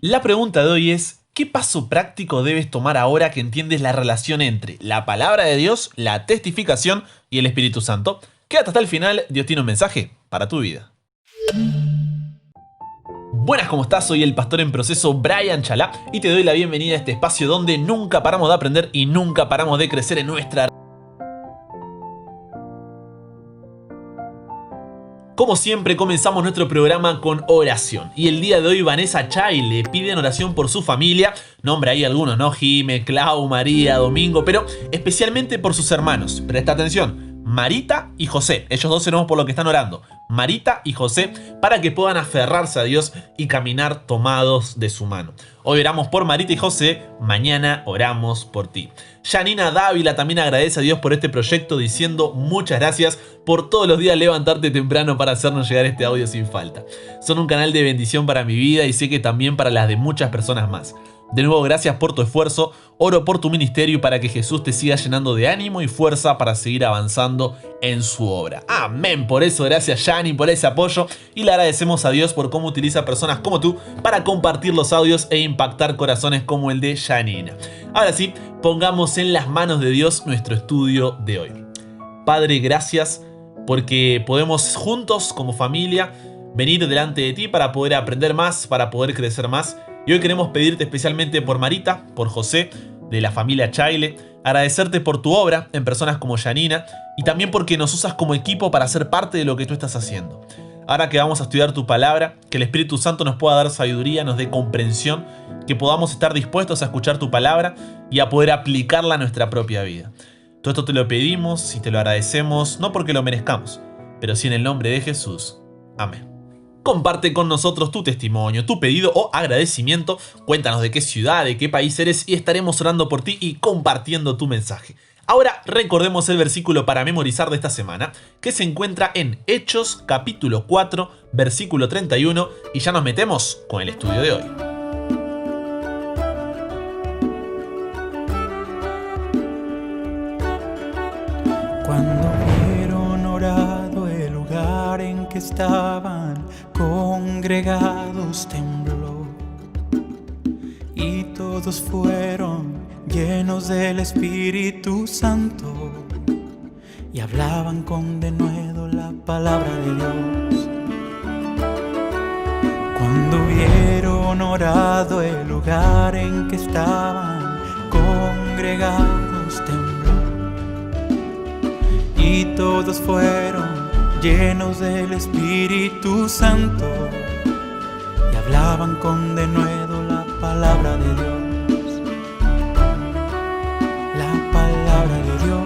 La pregunta de hoy es, ¿qué paso práctico debes tomar ahora que entiendes la relación entre la palabra de Dios, la testificación y el Espíritu Santo? Quédate hasta el final, Dios tiene un mensaje para tu vida. Buenas, ¿cómo estás? Soy el pastor en proceso Brian Chalá y te doy la bienvenida a este espacio donde nunca paramos de aprender y nunca paramos de crecer en nuestra... Como siempre, comenzamos nuestro programa con oración. Y el día de hoy Vanessa Chay le piden oración por su familia. Nombre ahí algunos, ¿no? Jime, Clau, María, Domingo, pero especialmente por sus hermanos. Presta atención. Marita y José. Ellos dos tenemos por lo que están orando. Marita y José, para que puedan aferrarse a Dios y caminar tomados de su mano. Hoy oramos por Marita y José, mañana oramos por ti. Janina Dávila también agradece a Dios por este proyecto diciendo muchas gracias por todos los días levantarte temprano para hacernos llegar este audio sin falta. Son un canal de bendición para mi vida y sé que también para las de muchas personas más. De nuevo, gracias por tu esfuerzo, oro por tu ministerio y para que Jesús te siga llenando de ánimo y fuerza para seguir avanzando en su obra. Amén, por eso gracias Yani por ese apoyo y le agradecemos a Dios por cómo utiliza personas como tú para compartir los audios e impactar corazones como el de Janina. Ahora sí, pongamos en las manos de Dios nuestro estudio de hoy. Padre, gracias porque podemos juntos como familia venir delante de ti para poder aprender más, para poder crecer más. Y hoy queremos pedirte especialmente por Marita, por José, de la familia Chaile, agradecerte por tu obra en personas como Janina y también porque nos usas como equipo para ser parte de lo que tú estás haciendo. Ahora que vamos a estudiar tu palabra, que el Espíritu Santo nos pueda dar sabiduría, nos dé comprensión, que podamos estar dispuestos a escuchar tu palabra y a poder aplicarla a nuestra propia vida. Todo esto te lo pedimos y te lo agradecemos, no porque lo merezcamos, pero sí en el nombre de Jesús. Amén. Comparte con nosotros tu testimonio, tu pedido o agradecimiento. Cuéntanos de qué ciudad, de qué país eres y estaremos orando por ti y compartiendo tu mensaje. Ahora recordemos el versículo para memorizar de esta semana, que se encuentra en Hechos capítulo 4, versículo 31, y ya nos metemos con el estudio de hoy. Cuando vieron orado el lugar en que estaban congregados tembló, y todos fueron llenos del Espíritu Santo y hablaban con denuedo la palabra de Dios. Cuando vieron orado el lugar en que estaban congregados tembló, y todos fueron llenos del Espíritu Santo y hablaban con denuedo la palabra de Dios. La palabra de Dios.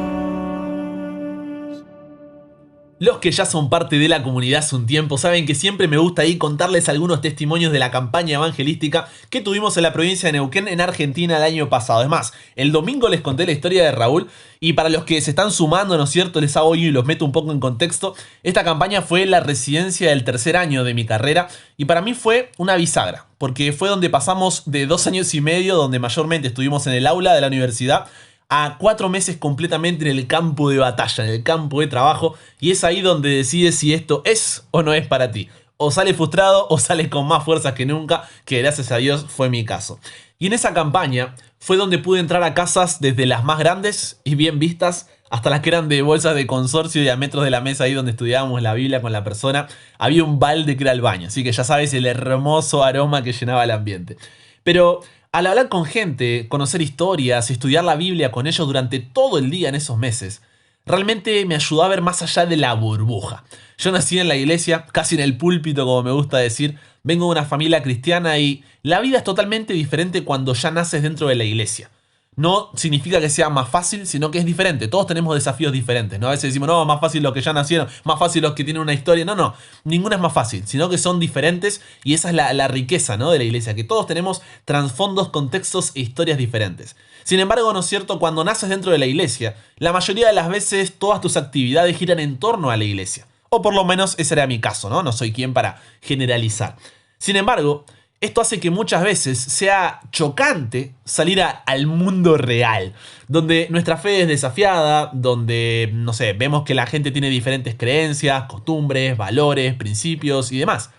Los que ya son parte de la comunidad hace un tiempo saben que siempre me gusta ahí contarles algunos testimonios de la campaña evangelística que tuvimos en la provincia de Neuquén, en Argentina, el año pasado. Es más, el domingo les conté la historia de Raúl y para los que se están sumando, ¿no es cierto?, les hago y los meto un poco en contexto. Esta campaña fue la residencia del tercer año de mi carrera y para mí fue una bisagra, porque fue donde pasamos de 2 años y medio, donde mayormente estuvimos en el aula de la universidad, a 4 meses completamente en el campo de batalla, en el campo de trabajo, y es ahí donde decides si esto es o no es para ti. O sales frustrado o sales con más fuerzas que nunca, que gracias a Dios fue mi caso. Y en esa campaña fue donde pude entrar a casas desde las más grandes y bien vistas hasta las que eran de bolsas de consorcio y a metros de la mesa ahí donde estudiábamos la Biblia con la persona. Había un balde que era el baño, así que ya sabes el hermoso aroma que llenaba el ambiente. Pero al hablar con gente, conocer historias, estudiar la Biblia con ellos durante todo el día en esos meses, realmente me ayudó a ver más allá de la burbuja. Yo nací en la iglesia, casi en el púlpito como me gusta decir, vengo de una familia cristiana y la vida es totalmente diferente cuando ya naces dentro de la iglesia. No significa que sea más fácil, sino que es diferente. Todos tenemos desafíos diferentes, ¿no? A veces decimos, no, más fácil los que ya nacieron, más fácil los que tienen una historia. No, ninguna es más fácil, sino que son diferentes y esa es la riqueza, ¿no?, de la iglesia, que todos tenemos trasfondos, contextos e historias diferentes. Sin embargo, ¿no es cierto?, cuando naces dentro de la iglesia, la mayoría de las veces todas tus actividades giran en torno a la iglesia. O por lo menos ese era mi caso, ¿no? No soy quien para generalizar. Sin embargo, esto hace que muchas veces sea chocante salir al mundo real, donde nuestra fe es desafiada, donde, no sé, vemos que la gente tiene diferentes creencias, costumbres, valores, principios y demás.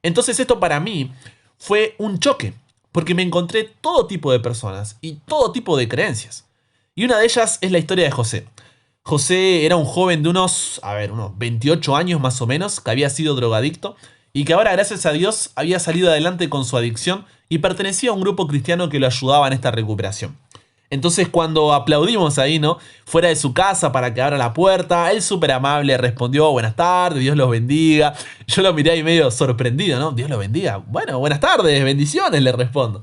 Entonces esto para mí fue un choque, porque me encontré todo tipo de personas y todo tipo de creencias. Y una de ellas es la historia de José. José era un joven de unos 28 años más o menos, que había sido drogadicto y que ahora, gracias a Dios, había salido adelante con su adicción y pertenecía a un grupo cristiano que lo ayudaba en esta recuperación. Entonces, cuando aplaudimos ahí, ¿no?, fuera de su casa para que abra la puerta, él súper amable respondió: buenas tardes, Dios los bendiga. Yo lo miré ahí medio sorprendido, ¿no? Dios los bendiga. Bueno, buenas tardes, bendiciones, le respondo.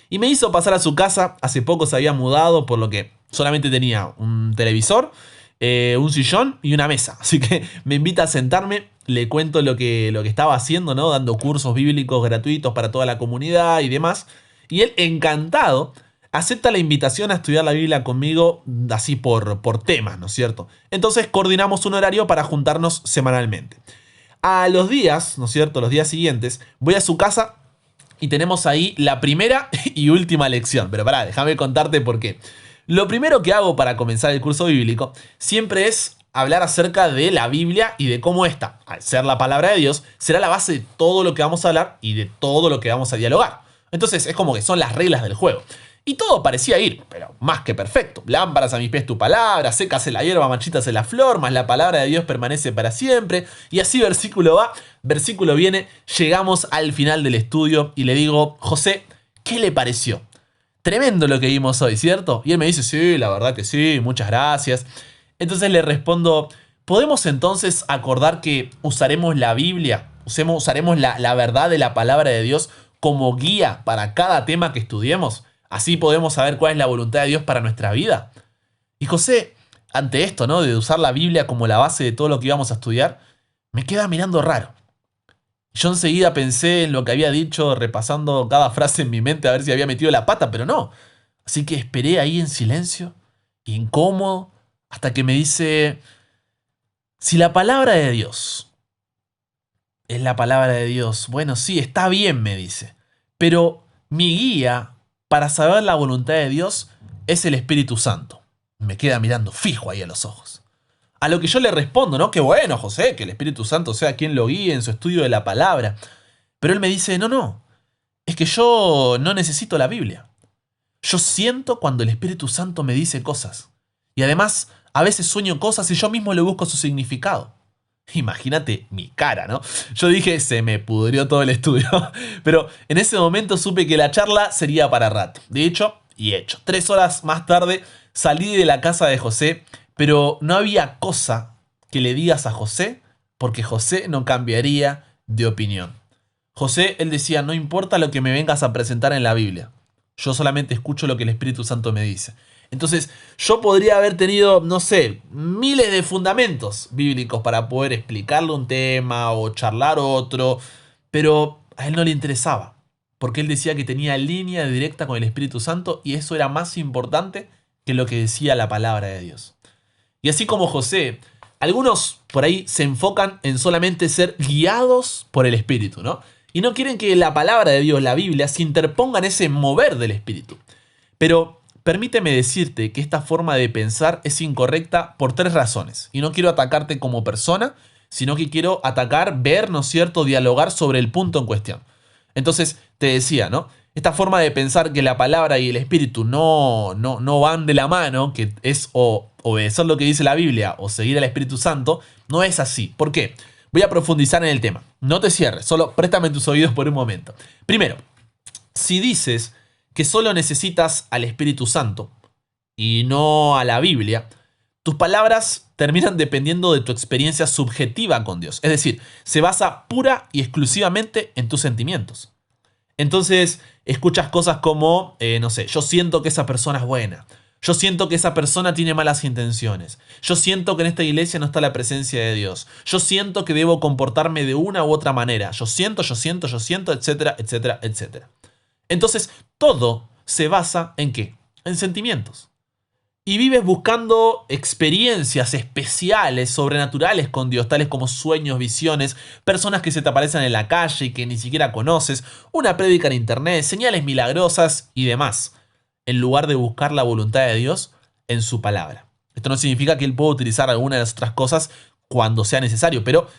Y me hizo pasar a su casa. Hace poco se había mudado, por lo que solamente tenía un televisor, un sillón y una mesa. Así que me invita a sentarme, le cuento lo que estaba haciendo, ¿no?, dando cursos bíblicos gratuitos para toda la comunidad y demás. Y él, encantado, acepta la invitación a estudiar la Biblia conmigo, así por temas, ¿no es cierto? Entonces coordinamos un horario para juntarnos semanalmente. A los días, ¿no es cierto?, los días siguientes, voy a su casa y tenemos ahí la primera y última lección. Pero pará, déjame contarte por qué. Lo primero que hago para comenzar el curso bíblico siempre es hablar acerca de la Biblia y de cómo esta, al ser la palabra de Dios, será la base de todo lo que vamos a hablar y de todo lo que vamos a dialogar. Entonces es como que son las reglas del juego. Y todo parecía ir, pero más que perfecto. Lámparas a mis pies tu palabra, sécase la hierba, marchítase la flor, más la palabra de Dios permanece para siempre. Y así versículo va, versículo viene, llegamos al final del estudio y le digo: José, ¿qué le pareció? Tremendo lo que vimos hoy, ¿cierto? Y él me dice: sí, la verdad que sí, muchas gracias. Entonces le respondo: ¿podemos entonces acordar que usaremos la Biblia, usaremos la verdad de la palabra de Dios como guía para cada tema que estudiemos? Así podemos saber cuál es la voluntad de Dios para nuestra vida. Y José, ante esto, ¿no?, de usar la Biblia como la base de todo lo que íbamos a estudiar, me queda mirando raro. Yo enseguida pensé en lo que había dicho, repasando cada frase en mi mente a ver si había metido la pata, pero no. Así que esperé ahí en silencio, incómodo, hasta que me dice: si la palabra de Dios es la palabra de Dios, bueno, sí, está bien, me dice, pero mi guía para saber la voluntad de Dios es el Espíritu Santo. Me queda mirando fijo ahí a los ojos. A lo que yo le respondo, ¿no? Qué bueno, José, que el Espíritu Santo sea quien lo guíe en su estudio de la palabra. Pero él me dice: no, es que yo no necesito la Biblia. Yo siento cuando el Espíritu Santo me dice cosas. Y además, a veces sueño cosas y yo mismo le busco su significado. Imagínate mi cara, ¿no? Yo dije: se me pudrió todo el estudio. Pero en ese momento supe que la charla sería para rato. De hecho, y hecho. 3 horas más tarde salí de la casa de José, pero no había cosa que le digas a José, porque José no cambiaría de opinión. José, él decía: no importa lo que me vengas a presentar en la Biblia. Yo solamente escucho lo que el Espíritu Santo me dice. Entonces, yo podría haber tenido, no sé, miles de fundamentos bíblicos para poder explicarle un tema o charlar otro, pero a él no le interesaba, porque él decía que tenía línea directa con el Espíritu Santo y eso era más importante que lo que decía la palabra de Dios. Y así como José, algunos por ahí se enfocan en solamente ser guiados por el Espíritu, ¿no? Y no quieren que la palabra de Dios, la Biblia, se interponga en ese mover del Espíritu. Pero permíteme decirte que esta forma de pensar es incorrecta por 3 razones. Y no quiero atacarte como persona, sino que quiero ver, ¿no es cierto?, dialogar sobre el punto en cuestión. Entonces, te decía, ¿no? Esta forma de pensar que la palabra y el espíritu no van de la mano, que es o obedecer lo que dice la Biblia o seguir al Espíritu Santo, no es así. ¿Por qué? Voy a profundizar en el tema. No te cierres, solo préstame tus oídos por un momento. Primero, si dices que solo necesitas al Espíritu Santo y no a la Biblia, tus palabras terminan dependiendo de tu experiencia subjetiva con Dios. Es decir, se basa pura y exclusivamente en tus sentimientos. Entonces, escuchas cosas como, no sé, yo siento que esa persona es buena. Yo siento que esa persona tiene malas intenciones. Yo siento que en esta iglesia no está la presencia de Dios. Yo siento que debo comportarme de una u otra manera. Yo siento, etcétera, etcétera, etcétera. Entonces, todo se basa ¿en qué? En sentimientos. Y vives buscando experiencias especiales, sobrenaturales con Dios, tales como sueños, visiones, personas que se te aparecen en la calle y que ni siquiera conoces, una prédica en internet, señales milagrosas y demás, en lugar de buscar la voluntad de Dios en su palabra. Esto no significa que Él pueda utilizar alguna de las otras cosas cuando sea necesario, pero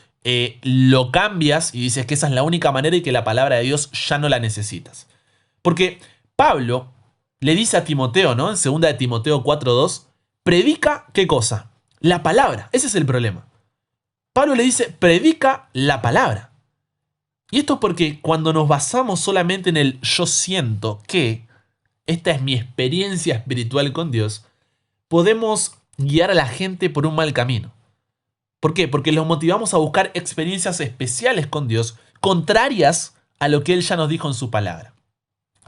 lo cambias y dices que esa es la única manera y que la palabra de Dios ya no la necesitas. Porque Pablo le dice a Timoteo, ¿no? En 2 de Timoteo 4:2, predica, ¿qué cosa? La palabra. Ese es el problema. Pablo le dice, predica la palabra. Y esto es porque cuando nos basamos solamente en el yo siento que, esta es mi experiencia espiritual con Dios, podemos guiar a la gente por un mal camino. ¿Por qué? Porque los motivamos a buscar experiencias especiales con Dios, contrarias a lo que Él ya nos dijo en su palabra.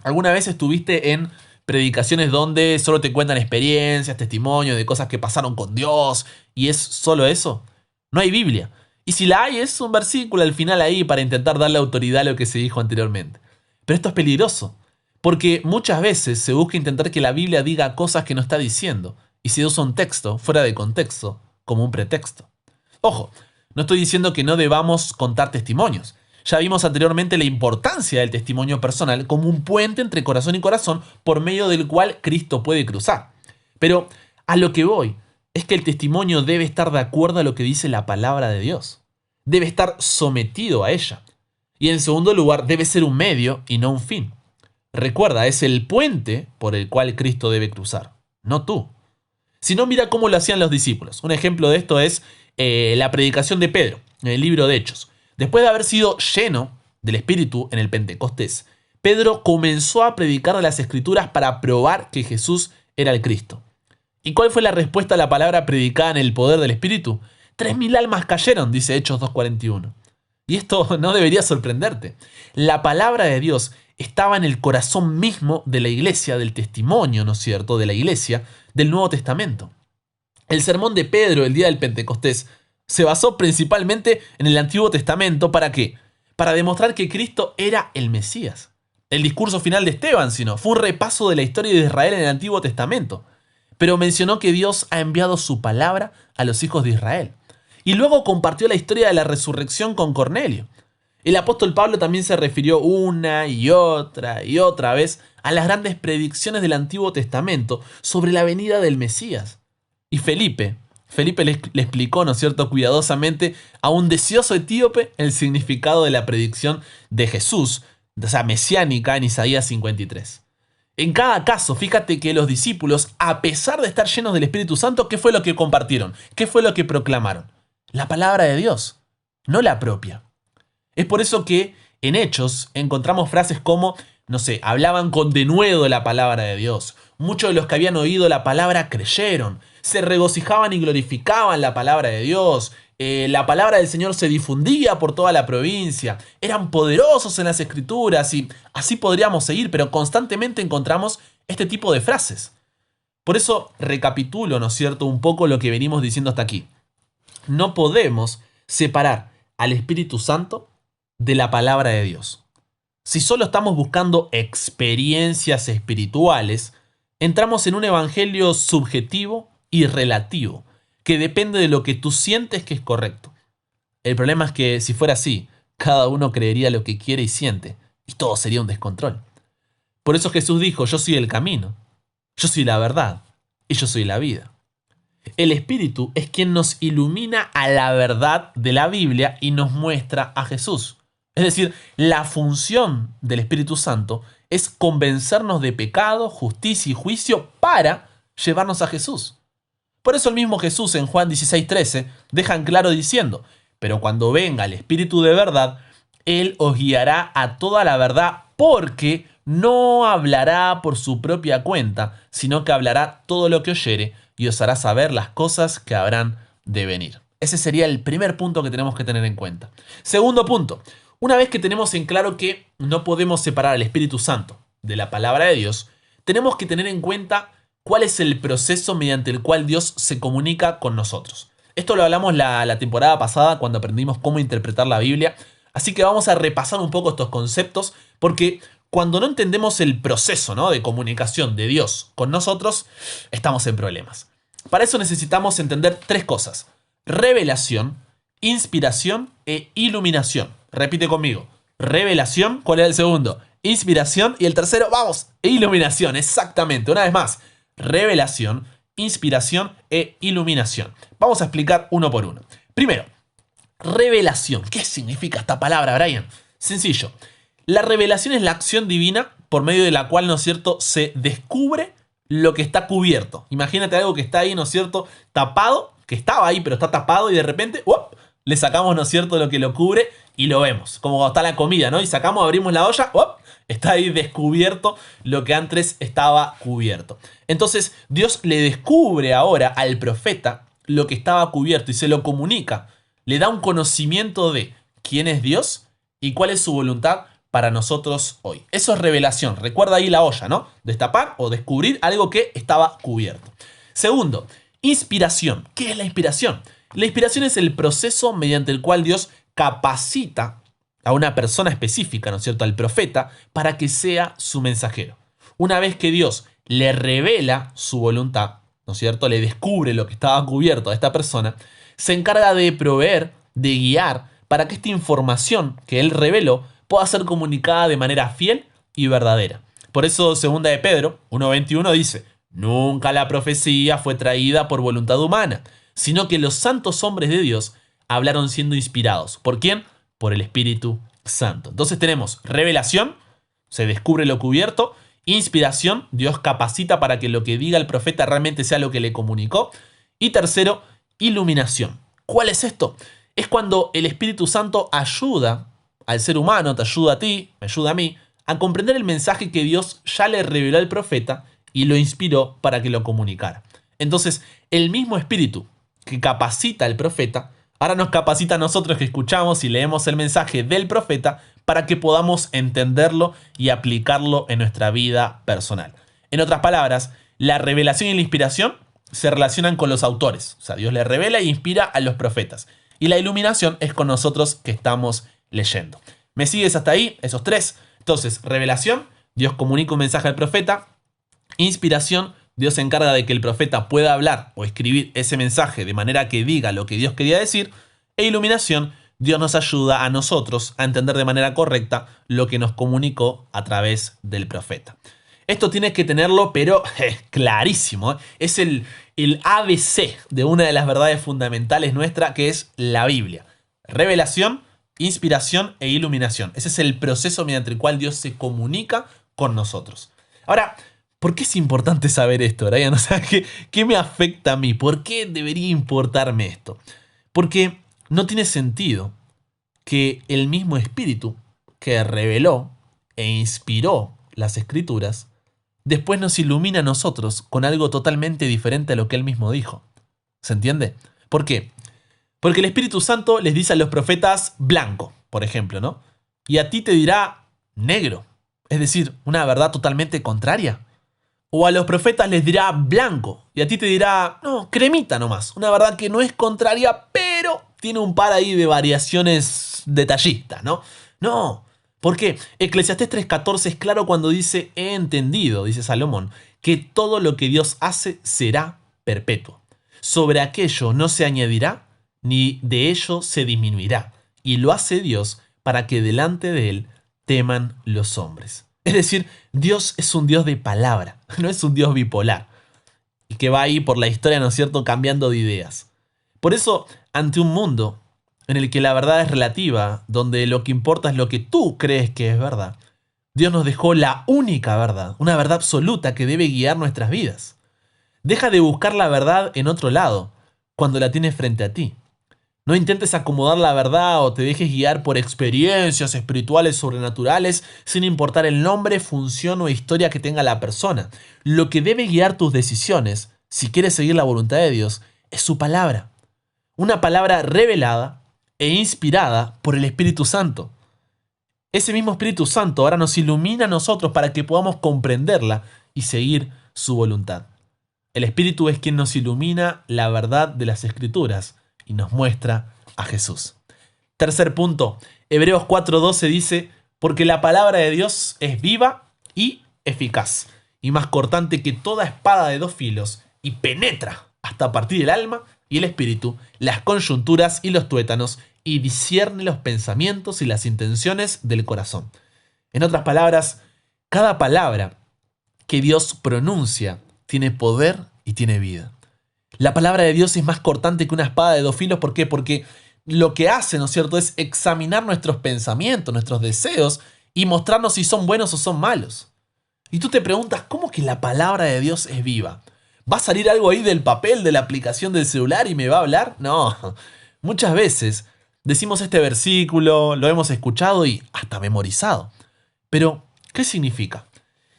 ¿Alguna vez estuviste en predicaciones donde solo te cuentan experiencias, testimonios de cosas que pasaron con Dios y es solo eso? No hay Biblia. Y si la hay, es un versículo al final ahí para intentar darle autoridad a lo que se dijo anteriormente. Pero esto es peligroso, porque muchas veces se busca intentar que la Biblia diga cosas que no está diciendo, y se usa un texto fuera de contexto como un pretexto. Ojo, no estoy diciendo que no debamos contar testimonios. Ya vimos anteriormente la importancia del testimonio personal como un puente entre corazón y corazón por medio del cual Cristo puede cruzar. Pero a lo que voy es que el testimonio debe estar de acuerdo a lo que dice la palabra de Dios. Debe estar sometido a ella. Y en segundo lugar, debe ser un medio y no un fin. Recuerda, es el puente por el cual Cristo debe cruzar, no tú. Si no, mira cómo lo hacían los discípulos. Un ejemplo de esto es la predicación de Pedro en el libro de Hechos. Después de haber sido lleno del Espíritu en el Pentecostés, Pedro comenzó a predicar las Escrituras para probar que Jesús era el Cristo. ¿Y cuál fue la respuesta a la palabra predicada en el poder del Espíritu? 3.000 almas cayeron, dice Hechos 2:41. Y esto no debería sorprenderte. La palabra de Dios estaba en el corazón mismo de la iglesia, del testimonio, ¿no es cierto?, de la iglesia del Nuevo Testamento. El sermón de Pedro el día del Pentecostés se basó principalmente en el Antiguo Testamento. ¿Para qué? Para demostrar que Cristo era el Mesías. El discurso final de Esteban, sino, fue un repaso de la historia de Israel en el Antiguo Testamento. Pero mencionó que Dios ha enviado su palabra a los hijos de Israel. Y luego compartió la historia de la resurrección con Cornelio. El apóstol Pablo también se refirió una y otra vez a las grandes predicciones del Antiguo Testamento sobre la venida del Mesías. Y Felipe le explicó, ¿no es cierto?, cuidadosamente a un deseoso etíope el significado de la predicción de Jesús, o sea, mesiánica en Isaías 53. En cada caso, fíjate que los discípulos, a pesar de estar llenos del Espíritu Santo, ¿qué fue lo que compartieron? ¿Qué fue lo que proclamaron? La palabra de Dios, no la propia. Es por eso que en Hechos encontramos frases como, no sé, hablaban con denuedo la palabra de Dios. Muchos de los que habían oído la palabra creyeron, se regocijaban y glorificaban la palabra de Dios. La palabra del Señor se difundía por toda la provincia. Eran poderosos en las Escrituras y así podríamos seguir, pero constantemente encontramos este tipo de frases. Por eso recapitulo, ¿no es cierto?, un poco lo que venimos diciendo hasta aquí. No podemos separar al Espíritu Santo de la palabra de Dios. Si solo estamos buscando experiencias espirituales, entramos en un evangelio subjetivo y relativo, que depende de lo que tú sientes que es correcto. El problema es que si fuera así, cada uno creería lo que quiere y siente, y todo sería un descontrol. Por eso Jesús dijo, yo soy el camino, yo soy la verdad, y yo soy la vida. El Espíritu es quien nos ilumina a la verdad de la Biblia y nos muestra a Jesús. Es decir, la función del Espíritu Santo es convencernos de pecado, justicia y juicio para llevarnos a Jesús. Por eso el mismo Jesús en Juan 16:13 deja en claro diciendo, pero cuando venga el Espíritu de verdad, Él os guiará a toda la verdad porque no hablará por su propia cuenta, sino que hablará todo lo que oyere y os hará saber las cosas que habrán de venir. Ese sería el primer punto que tenemos que tener en cuenta. Segundo punto, una vez que tenemos en claro que no podemos separar al Espíritu Santo de la palabra de Dios, tenemos que tener en cuenta cuál es el proceso mediante el cual Dios se comunica con nosotros. Esto lo hablamos la temporada pasada cuando aprendimos cómo interpretar la Biblia, así que vamos a repasar un poco estos conceptos porque cuando no entendemos el proceso, ¿no?, de comunicación de Dios con nosotros, estamos en problemas. Para eso necesitamos entender tres cosas: revelación, inspiración e iluminación. Repite conmigo. Revelación, ¿cuál era el segundo? Inspiración y el tercero, vamos, iluminación, exactamente. Una vez más, revelación, inspiración e iluminación. Vamos a explicar uno por uno. Primero, revelación. ¿Qué significa esta palabra, Brian? Sencillo. La revelación es la acción divina por medio de la cual, ¿no es cierto?, se descubre lo que está cubierto. Imagínate algo que está ahí, ¿no es cierto?, tapado, que estaba ahí pero está tapado y de repente ¡up!, le sacamos, ¿no es cierto?, lo que lo cubre y lo vemos. Como cuando está la comida, ¿no? Y sacamos, abrimos la olla, ¡up!, está ahí descubierto lo que antes estaba cubierto. Entonces Dios le descubre ahora al profeta lo que estaba cubierto y se lo comunica. Le da un conocimiento de quién es Dios y cuál es su voluntad para nosotros hoy. Eso es revelación. Recuerda ahí la olla, ¿no? Destapar o descubrir algo que estaba cubierto. Segundo, inspiración. ¿Qué es la inspiración? La inspiración es el proceso mediante el cual Dios capacita a una persona específica, ¿no es cierto?, al profeta, para que sea su mensajero. Una vez que Dios le revela su voluntad, ¿no es cierto?, le descubre lo que estaba cubierto a esta persona, se encarga de proveer, de guiar, para que esta información que él reveló pueda ser comunicada de manera fiel y verdadera. Por eso 2 de Pedro 1:21 dice: nunca la profecía fue traída por voluntad humana, sino que los santos hombres de Dios hablaron siendo inspirados. ¿Por quién? Por el Espíritu Santo. Entonces tenemos revelación, se descubre lo cubierto; inspiración, Dios capacita para que lo que diga el profeta realmente sea lo que le comunicó; y tercero, iluminación. ¿Cuál es esto? Es cuando el Espíritu Santo ayuda al ser humano, te ayuda a ti, me ayuda a mí, a comprender el mensaje que Dios ya le reveló al profeta y lo inspiró para que lo comunicara. Entonces, el mismo Espíritu que capacita al profeta, ahora nos capacita a nosotros que escuchamos y leemos el mensaje del profeta para que podamos entenderlo y aplicarlo en nuestra vida personal. En otras palabras, la revelación y la inspiración se relacionan con los autores. O sea, Dios le revela e inspira a los profetas. Y la iluminación es con nosotros que estamos leyendo. ¿Me sigues hasta ahí? Esos tres. Entonces, revelación, Dios comunica un mensaje al profeta. Inspiración, Dios se encarga de que el profeta pueda hablar o escribir ese mensaje de manera que diga lo que Dios quería decir. E iluminación, Dios nos ayuda a nosotros a entender de manera correcta lo que nos comunicó a través del profeta. Esto tienes que tenerlo, pero clarísimo, ¿eh? Es el ABC de una de las verdades fundamentales nuestra, que es la Biblia. Revelación, inspiración e iluminación. Ese es el proceso mediante el cual Dios se comunica con nosotros. Ahora, ¿por qué es importante saber esto, Brian? O sea, ¿qué me afecta a mí? ¿Por qué debería importarme esto? Porque no tiene sentido que el mismo Espíritu que reveló e inspiró las Escrituras después nos ilumina a nosotros con algo totalmente diferente a lo que él mismo dijo. ¿Se entiende? ¿Por qué? Porque el Espíritu Santo les dice a los profetas blanco, por ejemplo, ¿no? Y a ti te dirá negro, es decir, una verdad totalmente contraria. O a los profetas les dirá blanco y a ti te dirá, no, cremita nomás, una verdad que no es contraria, pero tiene un par ahí de variaciones detallistas, ¿no? No. ¿Por qué? Eclesiastés 3:14 es claro cuando dice: he entendido, dice Salomón, que todo lo que Dios hace será perpetuo. Sobre aquello no se añadirá, ni de ello se disminuirá. Y lo hace Dios para que delante de él teman los hombres. Es decir, Dios es un Dios de palabra, no es un Dios bipolar. Y que va ahí por la historia, ¿no es cierto?, cambiando de ideas. Por eso, ante un mundo en el que la verdad es relativa, donde lo que importa es lo que tú crees que es verdad, Dios nos dejó la única verdad, una verdad absoluta que debe guiar nuestras vidas. Deja de buscar la verdad en otro lado, cuando la tienes frente a ti. No intentes acomodar la verdad o te dejes guiar por experiencias espirituales sobrenaturales sin importar el nombre, función o historia que tenga la persona. Lo que debe guiar tus decisiones, si quieres seguir la voluntad de Dios, es su palabra. Una palabra revelada e inspirada por el Espíritu Santo. Ese mismo Espíritu Santo ahora nos ilumina a nosotros para que podamos comprenderla y seguir su voluntad. El Espíritu es quien nos ilumina la verdad de las Escrituras y nos muestra a Jesús. Tercer punto, Hebreos 4:12 dice: porque la palabra de Dios es viva y eficaz, y más cortante que toda espada de 2 filos, y penetra hasta partir el alma y el espíritu, las coyunturas y los tuétanos, y discierne los pensamientos y las intenciones del corazón. En otras palabras, cada palabra que Dios pronuncia tiene poder y tiene vida. La palabra de Dios es más cortante que una espada de 2 filos. ¿Por qué? Porque lo que hace, ¿no es cierto?, es examinar nuestros pensamientos, nuestros deseos y mostrarnos si son buenos o son malos. Y tú te preguntas, ¿cómo que la palabra de Dios es viva? ¿Va a salir algo ahí del papel, de la aplicación del celular y me va a hablar? No, muchas veces decimos este versículo, lo hemos escuchado y hasta memorizado. Pero, ¿qué significa?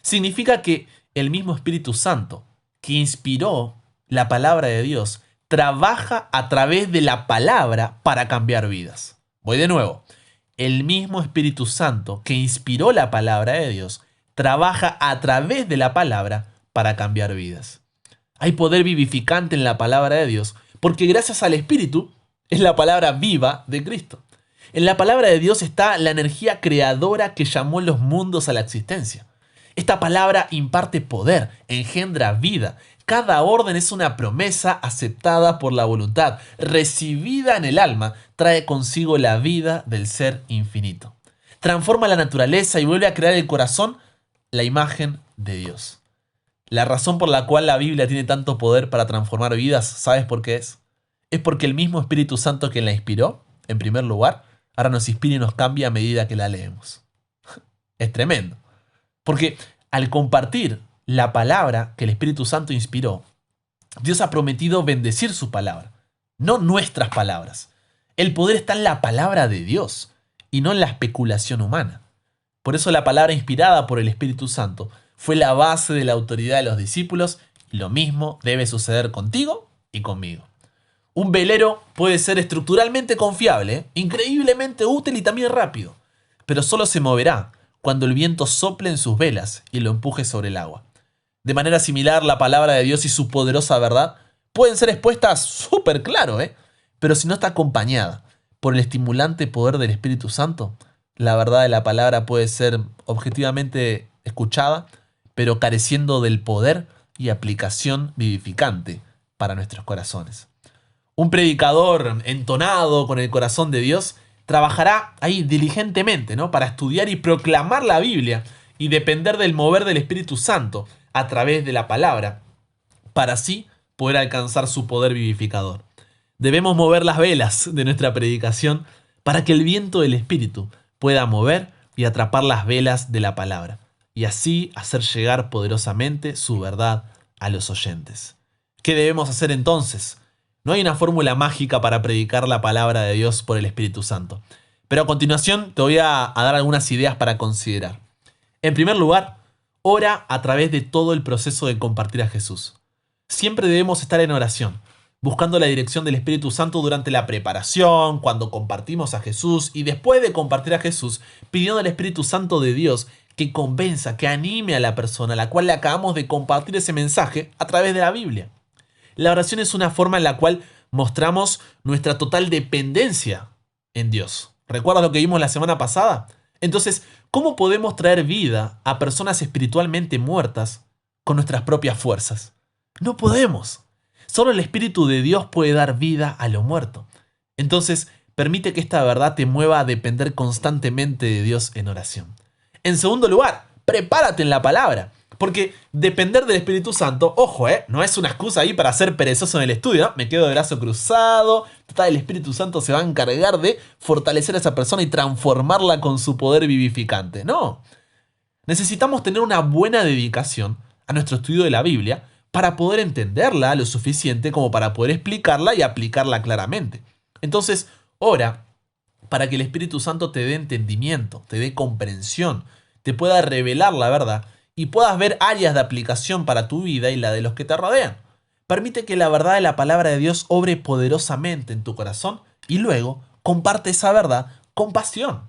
Significa que el mismo Espíritu Santo, que inspiró la palabra de Dios, trabaja a través de la palabra para cambiar vidas. Voy de nuevo. El mismo Espíritu Santo, que inspiró la palabra de Dios, trabaja a través de la palabra para cambiar vidas. Hay poder vivificante en la palabra de Dios, porque gracias al Espíritu es la palabra viva de Cristo. En la palabra de Dios está la energía creadora que llamó los mundos a la existencia. Esta palabra imparte poder, engendra vida. Cada orden es una promesa aceptada por la voluntad, recibida en el alma, trae consigo la vida del ser infinito. Transforma la naturaleza y vuelve a crear el corazón la imagen de Dios. La razón por la cual la Biblia tiene tanto poder para transformar vidas, ¿sabes por qué es? Es porque el mismo Espíritu Santo que la inspiró, en primer lugar, ahora nos inspira y nos cambia a medida que la leemos. Es tremendo. Porque al compartir la palabra que el Espíritu Santo inspiró, Dios ha prometido bendecir su palabra, no nuestras palabras. El poder está en la palabra de Dios y no en la especulación humana. Por eso la palabra inspirada por el Espíritu Santo fue la base de la autoridad de los discípulos y lo mismo debe suceder contigo y conmigo. Un velero puede ser estructuralmente confiable, increíblemente útil y también rápido, pero solo se moverá cuando el viento sople en sus velas y lo empuje sobre el agua. De manera similar, la palabra de Dios y su poderosa verdad pueden ser expuestas súper claro, pero si no está acompañada por el estimulante poder del Espíritu Santo, la verdad de la palabra puede ser objetivamente escuchada, pero careciendo del poder y aplicación vivificante para nuestros corazones. Un predicador entonado con el corazón de Dios trabajará ahí diligentemente, ¿no?, para estudiar y proclamar la Biblia y depender del mover del Espíritu Santo a través de la palabra, para así poder alcanzar su poder vivificador. Debemos mover las velas de nuestra predicación para que el viento del Espíritu pueda mover y atrapar las velas de la palabra, y así hacer llegar poderosamente su verdad a los oyentes. ¿Qué debemos hacer entonces? No hay una fórmula mágica para predicar la palabra de Dios por el Espíritu Santo, pero a continuación te voy a dar algunas ideas para considerar. En primer lugar, ora a través de todo el proceso de compartir a Jesús. Siempre debemos estar en oración, buscando la dirección del Espíritu Santo durante la preparación, cuando compartimos a Jesús y después de compartir a Jesús, pidiendo al Espíritu Santo de Dios que convenza, que anime a la persona a la cual le acabamos de compartir ese mensaje a través de la Biblia. La oración es una forma en la cual mostramos nuestra total dependencia en Dios. ¿Recuerdas lo que vimos la semana pasada? Entonces, ¿cómo podemos traer vida a personas espiritualmente muertas con nuestras propias fuerzas? No podemos. Solo el Espíritu de Dios puede dar vida a lo muerto. Entonces, permite que esta verdad te mueva a depender constantemente de Dios en oración. En segundo lugar, prepárate en la palabra. Porque depender del Espíritu Santo, ojo, no es una excusa ahí para ser perezoso en el estudio, ¿no? Me quedo de brazo cruzado, total, el Espíritu Santo se va a encargar de fortalecer a esa persona y transformarla con su poder vivificante. No. Necesitamos tener una buena dedicación a nuestro estudio de la Biblia para poder entenderla lo suficiente como para poder explicarla y aplicarla claramente. Entonces, ora para que el Espíritu Santo te dé entendimiento, te dé comprensión, te pueda revelar la verdad y puedas ver áreas de aplicación para tu vida y la de los que te rodean. Permite que la verdad de la palabra de Dios obre poderosamente en tu corazón y luego comparte esa verdad con pasión.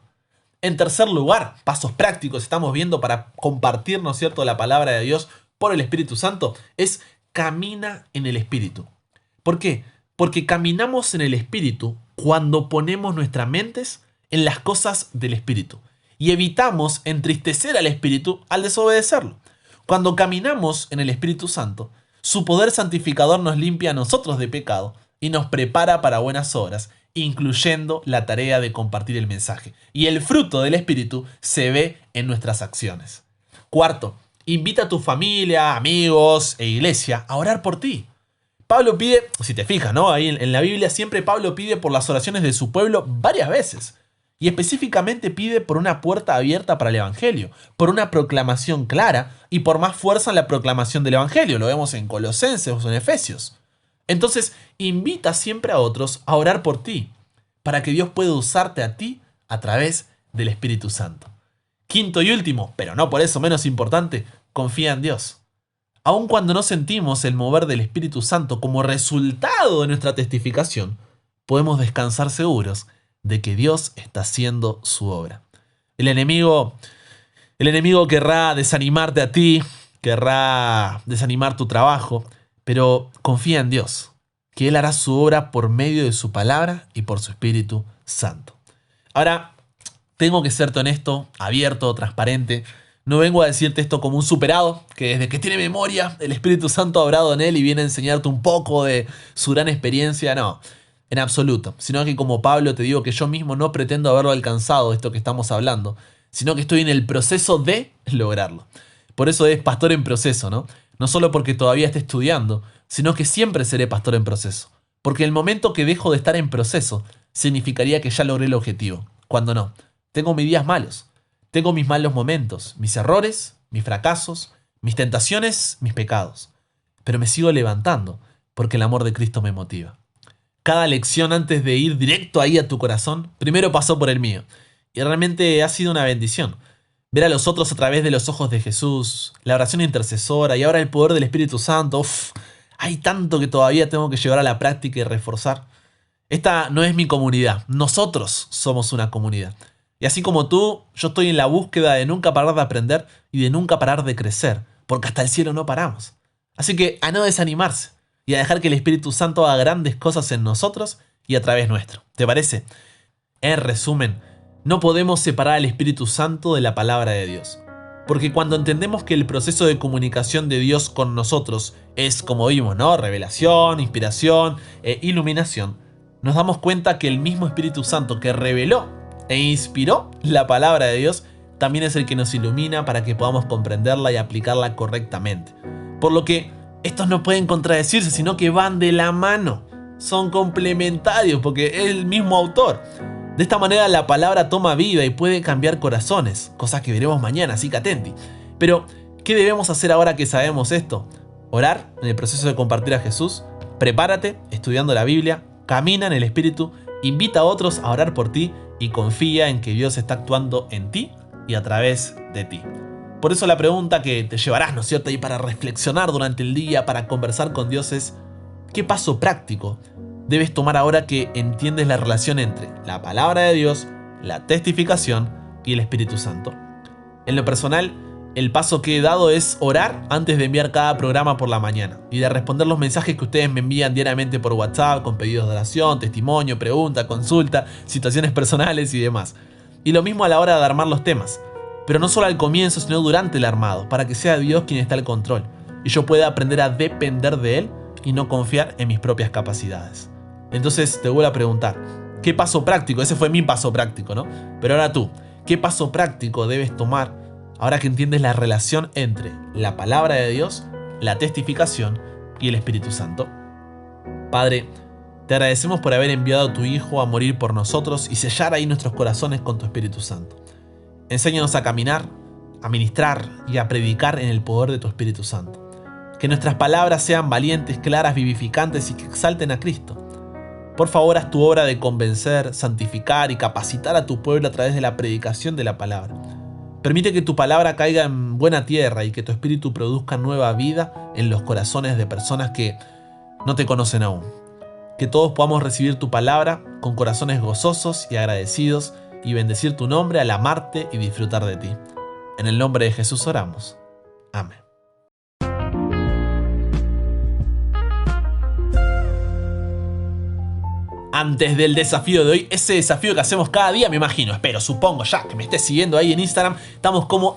En tercer lugar, pasos prácticos estamos viendo para compartir, ¿no es cierto?, la palabra de Dios por el Espíritu Santo, es camina en el Espíritu. ¿Por qué? Porque caminamos en el Espíritu cuando ponemos nuestras mentes en las cosas del Espíritu y evitamos entristecer al Espíritu al desobedecerlo. Cuando caminamos en el Espíritu Santo, su poder santificador nos limpia a nosotros de pecado y nos prepara para buenas obras, incluyendo la tarea de compartir el mensaje. Y el fruto del Espíritu se ve en nuestras acciones. Cuarto, invita a tu familia, amigos e iglesia a orar por ti. Pablo pide, si te fijas, ¿no?, ahí en la Biblia siempre Pablo pide por las oraciones de su pueblo varias veces. Y específicamente pide por una puerta abierta para el Evangelio, por una proclamación clara y por más fuerza en la proclamación del Evangelio. Lo vemos en Colosenses o en Efesios. Entonces, invita siempre a otros a orar por ti, para que Dios pueda usarte a ti a través del Espíritu Santo. Quinto y último, pero no por eso menos importante, confía en Dios. Aun cuando no sentimos el mover del Espíritu Santo como resultado de nuestra testificación, podemos descansar seguros de que Dios está haciendo su obra. El enemigo querrá desanimarte a ti, querrá desanimar tu trabajo, pero confía en Dios, que Él hará su obra por medio de su palabra y por su Espíritu Santo. Ahora, tengo que serte honesto, abierto, transparente. No vengo a decirte esto como un superado, que desde que tiene memoria, el Espíritu Santo ha obrado en él y viene a enseñarte un poco de su gran experiencia. No, en absoluto. Sino que como Pablo te digo que yo mismo no pretendo haberlo alcanzado, esto que estamos hablando, sino que estoy en el proceso de lograrlo. Por eso es pastor en proceso, ¿no? No solo porque todavía esté estudiando, sino que siempre seré pastor en proceso. Porque el momento que dejo de estar en proceso, significaría que ya logré el objetivo. Cuando no. Tengo mis días malos. Tengo mis malos momentos, mis errores, mis fracasos, mis tentaciones, mis pecados. Pero me sigo levantando porque el amor de Cristo me motiva. Cada lección antes de ir directo ahí a tu corazón, primero pasó por el mío. Y realmente ha sido una bendición. Ver a los otros a través de los ojos de Jesús, la oración intercesora y ahora el poder del Espíritu Santo. Hay tanto que todavía tengo que llevar a la práctica y reforzar. Esta no es mi comunidad. Nosotros somos una comunidad. Y así como tú, yo estoy en la búsqueda de nunca parar de aprender y de nunca parar de crecer, porque hasta el cielo no paramos. Así que a no desanimarse y a dejar que el Espíritu Santo haga grandes cosas en nosotros y a través nuestro. ¿Te parece? En resumen, no podemos separar al Espíritu Santo de la palabra de Dios. Porque cuando entendemos que el proceso de comunicación de Dios con nosotros es, como vimos, ¿no? Revelación, inspiración e iluminación, nos damos cuenta que el mismo Espíritu Santo que reveló e inspiró la palabra de Dios también es el que nos ilumina para que podamos comprenderla y aplicarla correctamente. Por lo que estos no pueden contradecirse, sino que van de la mano. Son complementarios porque es el mismo autor. De esta manera la palabra toma vida y puede cambiar corazones, cosa que veremos mañana, así que atenti. Pero, ¿qué debemos hacer ahora que sabemos esto? Orar en el proceso de compartir a Jesús, prepárate estudiando la Biblia, camina en el Espíritu, invita a otros a orar por ti y confía en que Dios está actuando en ti y a través de ti. Por eso la pregunta que te llevarás, ¿no es cierto?, y para reflexionar durante el día, para conversar con Dios es: ¿qué paso práctico debes tomar ahora que entiendes la relación entre la palabra de Dios, la testificación y el Espíritu Santo? En lo personal, el paso que he dado es orar antes de enviar cada programa por la mañana y de responder los mensajes que ustedes me envían diariamente por WhatsApp con pedidos de oración, testimonio, pregunta, consulta, situaciones personales y demás. Y lo mismo a la hora de armar los temas. Pero no solo al comienzo, sino durante el armado, para que sea Dios quien está al control y yo pueda aprender a depender de Él y no confiar en mis propias capacidades. Entonces te vuelvo a preguntar, ¿qué paso práctico? Ese fue mi paso práctico, ¿no? Pero ahora tú, ¿qué paso práctico debes tomar ahora que entiendes la relación entre la palabra de Dios, la testificación y el Espíritu Santo? Padre, te agradecemos por haber enviado a tu Hijo a morir por nosotros y sellar ahí nuestros corazones con tu Espíritu Santo. Enséñanos a caminar, a ministrar y a predicar en el poder de tu Espíritu Santo. Que nuestras palabras sean valientes, claras, vivificantes y que exalten a Cristo. Por favor, haz tu obra de convencer, santificar y capacitar a tu pueblo a través de la predicación de la palabra. Permite que tu palabra caiga en buena tierra y que tu Espíritu produzca nueva vida en los corazones de personas que no te conocen aún. Que todos podamos recibir tu palabra con corazones gozosos y agradecidos y bendecir tu nombre al amarte y disfrutar de ti. En el nombre de Jesús oramos. Amén. Antes del desafío de hoy, ese desafío que hacemos cada día, me imagino, espero, supongo ya que me estés siguiendo ahí en Instagram, estamos como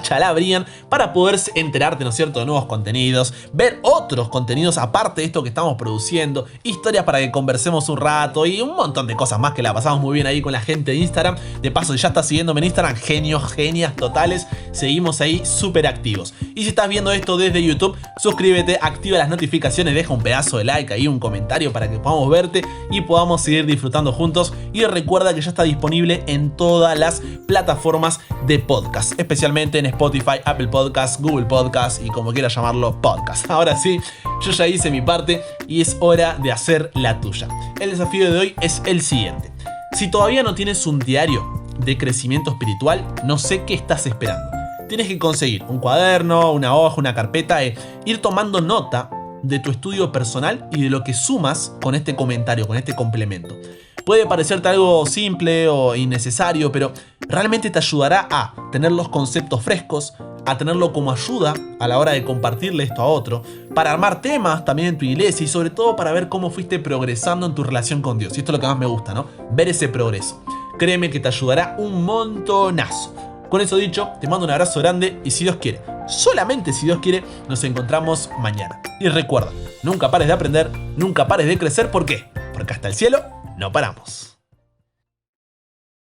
@chalabrian para poder enterarte, ¿no es cierto?, de nuevos contenidos, ver otros contenidos aparte de esto que estamos produciendo, historias para que conversemos un rato y un montón de cosas más que la pasamos muy bien ahí con la gente de Instagram. De paso, si ya estás siguiéndome en Instagram, genios, genias totales, seguimos ahí súper activos. Y si estás viendo esto desde YouTube, suscríbete, activa las notificaciones, deja un pedazo de like ahí, un comentario para que podamos verte y podamos seguir disfrutando juntos. Y recuerda que ya está disponible en todas las plataformas de podcast, especialmente en Spotify, Apple Podcasts, Google Podcasts y como quieras llamarlo, podcast. Ahora sí, yo ya hice mi parte y es hora de hacer la tuya. El desafío de hoy es el siguiente. Si todavía no tienes un diario de crecimiento espiritual, no sé qué estás esperando. Tienes que conseguir un cuaderno, una hoja, una carpeta e ir tomando nota de tu estudio personal y de lo que sumas con este comentario, con este complemento. Puede parecerte algo simple o innecesario, pero realmente te ayudará a tener los conceptos frescos, a tenerlo como ayuda a la hora de compartirle esto a otro, para armar temas también en tu iglesia y sobre todo para ver cómo fuiste progresando en tu relación con Dios. Y esto es lo que más me gusta, ¿no? Ver ese progreso. Créeme que te ayudará un montonazo. Con eso dicho, te mando un abrazo grande y si Dios quiere, solamente si Dios quiere, nos encontramos mañana. Y recuerda, nunca pares de aprender, nunca pares de crecer. ¿Por qué? Porque hasta el cielo no paramos.